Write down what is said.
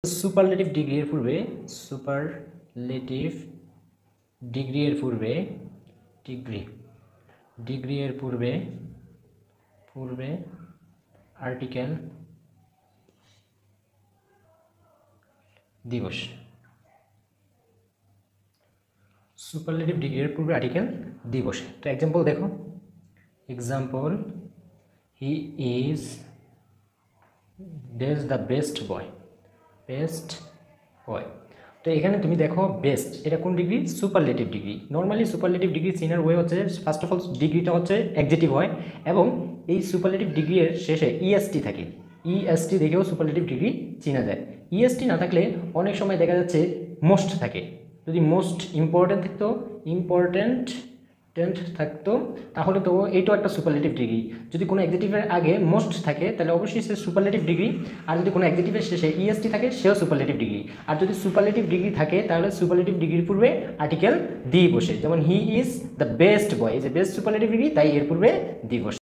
Superlative degree এর পূর্বে superlative degree এর পূর্বে ডিগ্রি এর পূর্বে আর্টিকেল দিবস। সুপারলেটিভ ডিগ্রি এর পূর্বে আর্টিকেল দিবস। তো এক্সাম্পল দেখো, example he is the best boy. তো এখানে তুমি দেখো বেস্ট, এটা কোন ডিগ্রি? Superlative degree. Normally superlative degree চিনার ওয়ে হচ্ছে, ফার্স্ট অফ অল ডিগ্রিটা হচ্ছে অ্যাডজেক্টিভ হয় এবং এই সুপারলেটিভ ডিগ্রি এর শেষে ইএসটি থাকে। ইএসটি দেখেও সুপারলেটিভ ডিগ্রি চেনা যায়। ইএসটি না থাকলে অনেক সময় দেখা যাচ্ছে মোস্ট থাকে। যদি মোস্ট ইম্পর্টেন্ট থাকতো তাহলে তো এইটাও একটা সুপারলেটিভ ডিগ্রি। যদি কোনো অ্যাডজেক্টিভের আগে মোস্ট থাকে তাহলে অবশ্যই সে সুপারলেটিভ ডিগ্রি, আর যদি কোনো অ্যাডজেক্টিভের শেষে ইএসটি থাকে সেও সুপারলেটিভ ডিগ্রি। আর যদি সুপারলেটিভ ডিগ্রি থাকে তাহলে সুপারলেটিভ ডিগ্রির পূর্বে আর্টিকেল দি বসে। যেমন হি ইজ দ্য বেস্ট বয়, এই যে বেস্ট সুপারলেটিভ ডিগ্রি, তাই এর পূর্বে দি বসে।